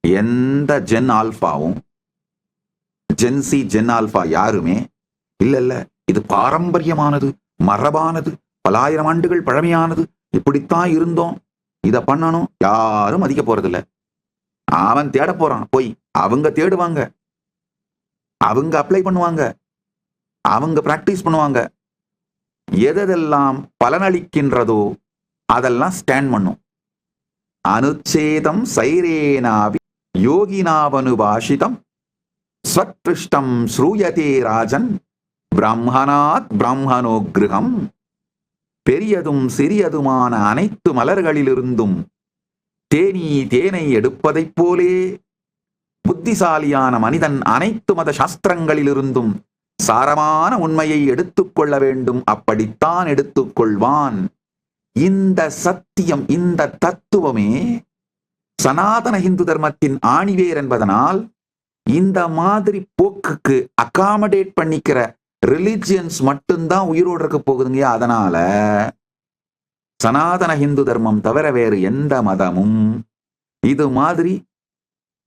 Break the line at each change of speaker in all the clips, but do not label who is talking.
எந்த gen ஆல்பாவும் gen Z gen alpha யாருமே இல்ல இது பாரம்பரியமானது, மரபானது, பலாயிரம் ஆண்டுகள் பழமையானது, இப்படித்தான் இருந்தோம், இத பண்ணணும், யாரும் மதிக்க போறதில்ல. அவன் தேட போறான் போய், அவங்க தேடுவாங்க, அவங்க அப்ளை பண்ணுவாங்க, அவங்க பிராக்டிஸ் பண்ணுவாங்க. எதெல்லாம் பலனளிக்கின்றதோ அதெல்லாம் ஸ்டாண்ட் பண்ணும். அனுச்சேதம் சைரேனாவி யோகினாவனுபாஷிதம் ஸ்வத்ருஷ்டம் ஸ்ரூயதே ராஜன் பிரம்மணாத் பிரம்மணோக்ருகம். பெரியதும் சிறியதுமான அனைத்து மலர்களிலிருந்தும் தேனை எடுப்பதைப் போலே புத்திசாலியான மனிதன் அனைத்து மத சாஸ்திரங்களிலிருந்தும் சாரமான உண்மையை எடுத்துக்கொள்ள வேண்டும். அப்படித்தான் எடுத்துக்கொள்வான். இந்த சத்தியம், இந்த தத்துவமே சனாதன இந்து தர்மத்தின் ஆணிவேர் என்பதனால் இந்த மாதிரி போக்குக்கு அகாமடேட் பண்ணிக்கிற ரிலிஜியன்ஸ் மட்டும்தான் உயிரோடு இருக்க போகுதுங்க. அதனால சனாதன இந்து தர்மம் தவிர வேறு எந்த மதமும் இது மாதிரி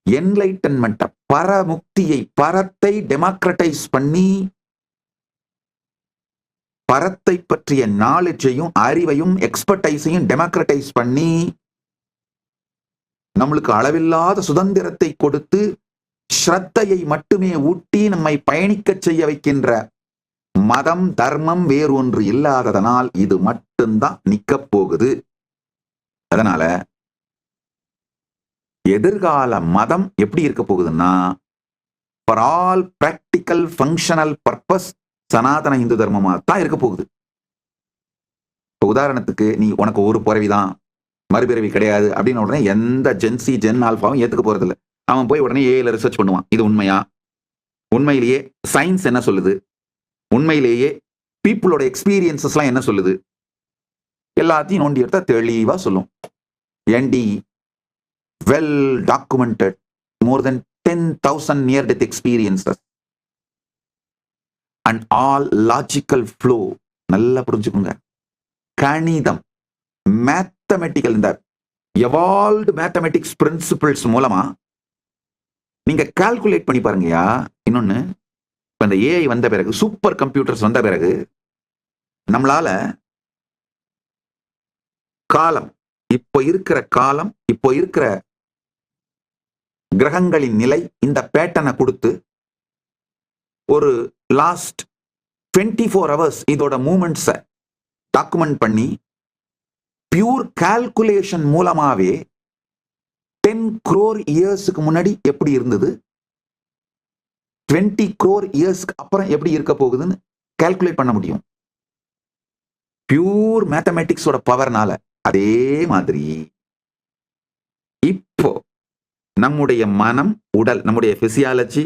என்லைட்டன்மெண்ட், பரமுக்தியை, பரத்தை டெமோக்ரட்டைஸ் பண்ணி பரத்தை பற்றிய நாலேஜையும் அறிவையும் எக்ஸ்பர்டைஸையும் டெமோக்ரட்டைஸ் பண்ணி நம்மளுக்கு அளவில்லாத சுதந்திரத்தை கொடுத்து ஸ்ரத்தையை மட்டுமே ஊட்டி நம்மை பயணிக்க செய்ய வைக்கின்ற மதம், தர்மம் வேறொன்று இல்லாததனால் இது மட்டும்தான் நிக்க போகுது. அதனால எதிர்கால மதம் எப்படி இருக்க போகுதுன்னா, for all practical functional purpose Sanatana Hindu தர்மமா தான் இருக்க போகுது. உதாரணத்துக்கு, நீ உனக்கு ஒரு பிறவிதான், மறுபிறவி கிடையாது அப்படின்னு உடனே எந்த ஜென்சி ஜென் ஆல்பாவும் ஏத்துக்க போறது இல்லை. அவன் போய் உடனே ஏல ரிசர்ச் பண்ணுவான், இது உண்மையா, உண்மையிலேயே சயின்ஸ் என்ன சொல்லுது, உண்மையிலேயே பீப்புளோட எக்ஸ்பீரியன்சஸ் எல்லாம் என்ன சொல்லுது, எல்லாத்தையும் நோண்டி எடுத்தா தெளிவா சொல்லும். என்டி well documented, more than 10,000 near death experiences and all logical flow. நல்லா புரிஞ்சுக்குங்க. கணிதம், மேத்தமெட்டிக்கல், இந்த எவால்வ்டு மேத்தமெட்டிக்ஸ் பிரின்சிபிள்ஸ் மூலமா நீங்க கால்குலேட் பண்ணி பாருங்கயா. இன்னொன்னு, இப்ப இந்த ஏஐ வந்த பிறகு, சூப்பர் கம்ப்யூட்டர்ஸ் வந்த பிறகு நம்மளால காலம், இப்போ இருக்கிற காலம், இப்போ இருக்கிற கிரகங்களின் நிலை, இந்த பேட்டர்னை கொடுத்து ஒரு லாஸ்ட் 24 hours இதோட மூமெண்ட்ஸை டாக்குமெண்ட் பண்ணி பியூர் கால்குலேஷன் மூலமாவே 10 crore இயர்ஸுக்கு முன்னாடி எப்படி இருந்தது, 20 crore இயர்ஸ்க்கு அப்புறம் எப்படி இருக்க போகுதுன்னு கால்குலேட் பண்ண முடியும். பியூர் மேத்தமெட்டிக்ஸோட பவர்னால. அதே மாதிரி இப்போ நம்முடைய மனம், உடல், நம்முடைய பிசியாலஜி,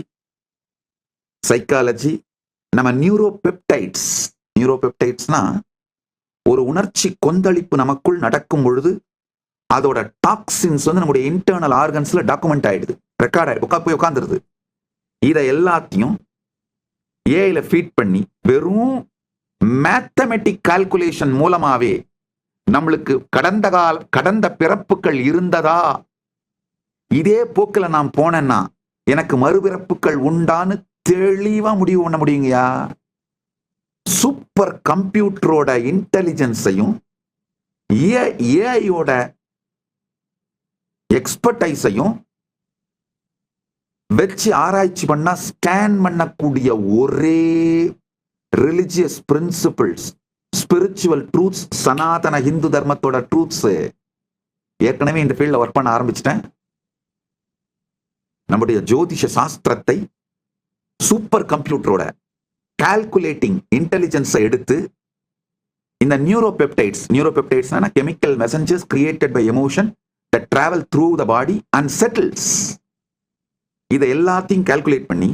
சைக்காலஜி, நம்ம நியூரோபெப்டைட்ஸ்னா ஒரு உணர்ச்சி கொந்தளிப்பு நமக்குள் நடக்கும் பொழுது அதோட டாக்ஸின்ஸ் நம்முடைய இன்டர்னல் ஆர்கன்ஸ்ல டாக்குமெண்ட் ஆயிடுது, ரெக்கார்ட் ஆயிடுது, போய் உட்காந்துருது. இதை எல்லாத்தையும் ஏஐல ஃபீட் பண்ணி வெறும் மேத்தமெட்டிக் கால்குலேஷன் மூலமாவே நம்மளுக்கு கடந்த பிறப்புகள் இருந்ததா, இதே போக்கில் நான் போனேன்னா எனக்கு மறுபிறப்புகள் உண்டான்னு தெளிவா முடிவு பண்ண முடியுங்கயா. சூப்பர் கம்ப்யூட்டரோட இன்டெலிஜென்ஸையும் ஏஐயோட எக்ஸ்பர்டைஸையும் வச்சு ஆராய்ச்சி பண்ணா ஸ்கேன் பண்ணக்கூடிய ஒரே ரிலிஜியஸ் பிரின்சிபிள்ஸ், ஸ்பிரிச்சுவல் ட்ரூத்ஸ், சனாதன இந்து தர்மத்தோட ட்ரூத்ஸ். ஏற்கனவே இந்த ஃபீல்ட்ல ஒர்க் பண்ண ஆரம்பிச்சிட்டேன். நம்முடைய ஜோதிஷ சாஸ்திரத்தை சூப்பர் கம்ப்யூட்டரோட கால்குலேட்டிங் இன்டெலிஜென்ஸை எடுத்து இந்த neuropeptides chemical messengers created by emotion that travel through the body and settles. இதை எல்லாத்தையும் கால்குலேட் பண்ணி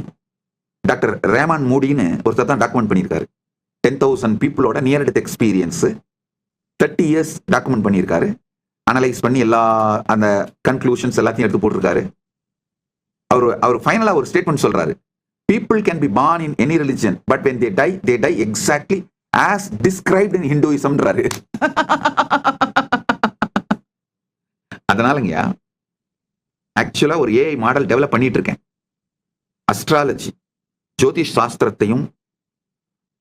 டாக்டர் ரேமான் மூடின்னு ஒருத்தர் தான் டாக்குமெண்ட் பண்ணியிருக்காரு. 10,000 பீப்புளோட near death experience 30 years document பண்ணியிருக்காரு. அனலைஸ் பண்ணி எல்லா அந்த கன்க்ளூஷன்ஸ் எல்லாத்தையும் எடுத்து போட்டிருக்காரு. அவர் ஃபைனலா ஒரு ஸ்டேட்மெண்ட் சொல்றாரு, people can be born in any religion but when they die exactly as described in Hinduismன்றாரு. அதனாலங்கயா ஆக்சுவலா ஒரு ஏஐ மாடல் டெவலப் பண்ணிட்டு இருக்கேன். அஸ்ட்ராலஜி, ஜோதிஷ் சாஸ்திரத்தையும்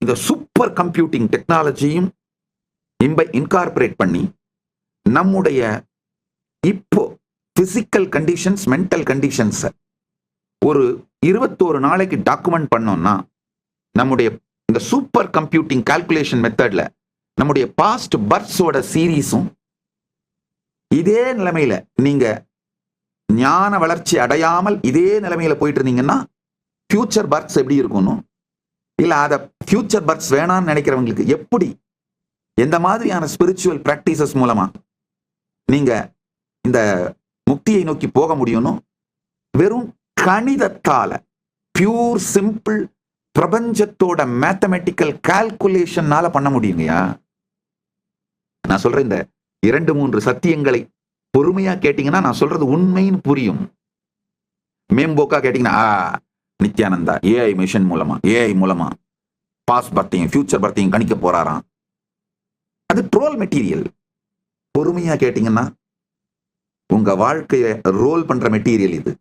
இந்த சூப்பர் கம்ப்யூட்டிங் டெக்னாலஜியும் இன்கார்பரேட் பண்ணி நம்முடைய இப்போ பிசிக்கல் கண்டிஷன்ஸ், மென்டல் கண்டிஷன்ஸ் ஒரு 21 நாளைக்கு டாக்குமெண்ட் பண்ணோம்னா நம்முடைய இந்த சூப்பர் கம்ப்யூட்டிங் கால்குலேஷன் மெத்தட்ல நம்முடைய பாஸ்ட் பர்த்ஸோட சீரீஸும் இதே நிலைமையில நீங்க ஞான வளர்ச்சி அடையாமல் இதே நிலைமையில போயிட்டு இருந்தீங்கன்னா ஃபியூச்சர் பர்த்ஸ் எப்படி இருக்கணும், இல்ல அத ஃபியூச்சர் பர்த்ஸ் வேணாம்னு நினைக்கிறவங்களுக்கு எப்படி, எந்த மாதிரியான ஸ்பிரிச்சுவல் பிராக்டிசஸ் மூலமா நீங்க இந்த முக்தியை நோக்கி போக முடியும்னு வெறும் கணிதத்தால, பியூர் சிம்பிள் பிரபஞ்சத்தோட மேத்தமெட்டிக்கல் கால்குலேஷன்னால பண்ண முடியுங்கயா. நான் சொல்ற இந்த 2-3 சத்தியங்களை பொறுமையா கேட்டீங்கன்னா நான் சொல்றது உண்மைன்னு புரியும். மேம்போக்கா கேட்டீங்கன்னா நித்யானந்தா ஏஐ மிஷன் மூலமா, ஏஐ மூலமா பாஸ்ட் பர்த்தையும் ஃபியூச்சர் பர்த்தையும் கணிக்க போறாராம், அது ட்ரோல் மெட்டீரியல். பொறுமையா கேட்டீங்கன்னா உங்க வாழ்க்கைய ரோல் பண்ற மெட்டீரியல் இது.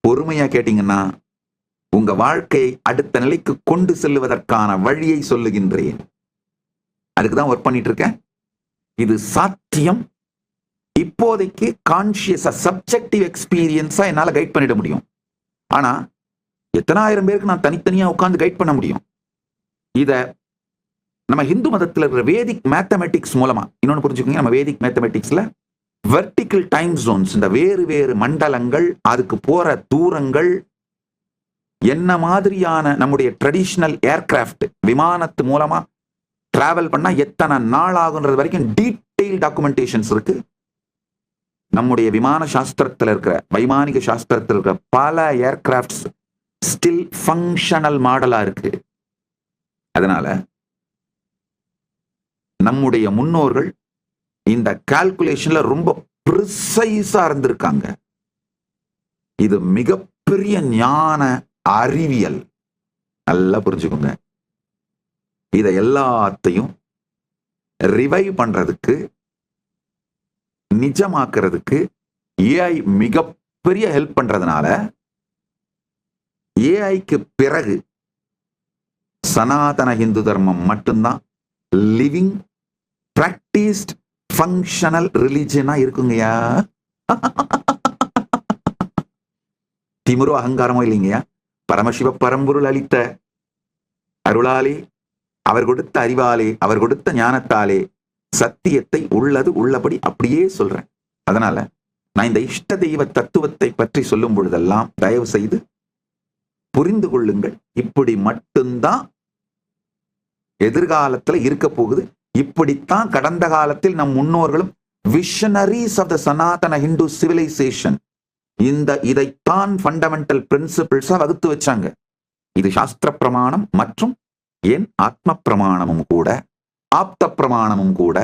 பொறுமையா கேட்டீங்கன்னா உங்க வாழ்க்கையை அடுத்த நிலைக்கு கொண்டு செல்லுவதற்கான வழியை சொல்லுகின்றேன். அதுக்குதான் ஒர்க் பண்ணிட்டு இருக்கேன். இது சாத்தியம். இப்போதைக்கு கான்சியஸா சப்ஜெக்டிவ் எக்ஸ்பீரியன்ஸா என்னால கைட் பண்ணிட முடியும். ஆனா எத்தனை ஆயிரம் பேருக்கு நான் தனித்தனியா உட்கார்ந்து கைட் பண்ண முடியும்? இத நம்ம இந்து மதத்துல இருக்கிற வேதிக் மேத்தமெட்டிக்ஸ் மூலமா இன்னொன்னு புரிஞ்சுக்கோங்க. நம்ம வேதிக் மேத்தமெட்டிக்ஸ்ல வெர்டிக்கல் டைம் ஜோன்ஸ், இந்த வேறு வேறு மண்டலங்கள், அதுக்கு போற தூரங்கள், என்ன மாதிரியான நம்முடைய ட்ரெடிஷனல் ஏர்கிராஃப்ட் விமானத்து மூலமா டிராவல் பண்ணா எத்தனை நாள் ஆகுன்றது வரைக்கும் டீடைல் டாக்குமெண்டேஷன்ஸ் இருக்கு. நம்முடைய விமான சாஸ்திரத்தில் இருக்கிற, வைமானிக சாஸ்திரத்தில் இருக்கிற பல ஏர்கிராஃப்ட்ஸ் ஸ்டில் ஃபங்க்ஷனல் மாடலா இருக்கு. அதனால நம்முடைய முன்னோர்கள் இந்த கால்குலேஷன்ல ரொம்ப ப்ரிசைஸா இருந்திருக்காங்க. இது மிகப்பெரிய ஞான அறிவியல். நல்லா புரிஞ்சுக்கோங்க. இதை எல்லாத்தையும் ரிவைவ் பண்றதுக்கு, நிஜமாக்குறதுக்கு ஏஐ மிகப்பெரிய ஹெல்ப் பண்றதுனால ஏஐக்கு பிறகு சனாதன இந்து தர்மம் மட்டும்தான் லிவிங் பிராக்டிஸ்ட் ஃபங்க்ஷனல் ரிலிஜனா இருக்குங்கய்யா. திமிரோ அகங்காரமோ இல்லைங்கய்யா. பரமசிவ பரம்பொருள் அளித்த அருளாலே, அவர் கொடுத்த அறிவாலே, அவர் கொடுத்த ஞானத்தாலே சத்தியத்தை உள்ளது உள்ளபடி அப்படியே சொல்றேன். அதனால நான் இந்த இஷ்ட தெய்வ தத்துவத்தை பற்றி சொல்லும் பொழுதெல்லாம் தயவு செய்து புரிந்து கொள்ளுங்கள். இப்படி மட்டும்தான் எதிர்காலத்துல இருக்க போகுது. இப்படித்தான் கடந்த காலத்தில் நம் முன்னோர்களும் visionaries of the Sanatana Hindu civilisation இதைத்தான் ஃபண்டமெண்டல் பிரின்சிபிள்ஸா வகுத்து வச்சாங்க. இது சாஸ்திர பிரமாணம் மற்றும் ஏன் ஆத்ம பிரமாணமும் கூட, ஆப்த பிரமாணமும் கூட.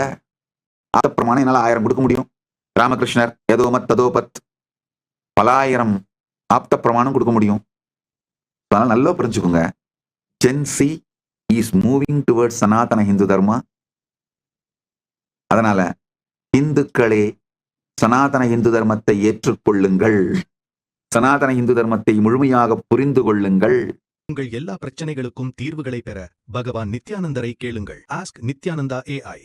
ஆப்த பிரமாணம் என்னால 1000 கொடுக்க முடியும். ராமகிருஷ்ணர் ஏதோ மத் ததோ பத் பல ஆயிரம் ஆப்த பிரமாணம் கொடுக்க முடியும். அதனால நல்லா புரிஞ்சுக்கோங்க. ஜென்சி இஸ் மூவிங் டுவர்ட்ஸ் சனாதன ஹிந்து தர்மா. அதனால இந்துக்களே சனாதன இந்து தர்மத்தை ஏற்றுக்கொள்ளுங்கள். சனாதன இந்து தர்மத்தை முழுமையாக புரிந்து கொள்ளுங்கள்.
உங்கள் எல்லா பிரச்சனைகளுக்கும் தீர்வுகளை பெற பகவான் நித்யானந்தரை கேளுங்கள். Ask Nithyananda AI.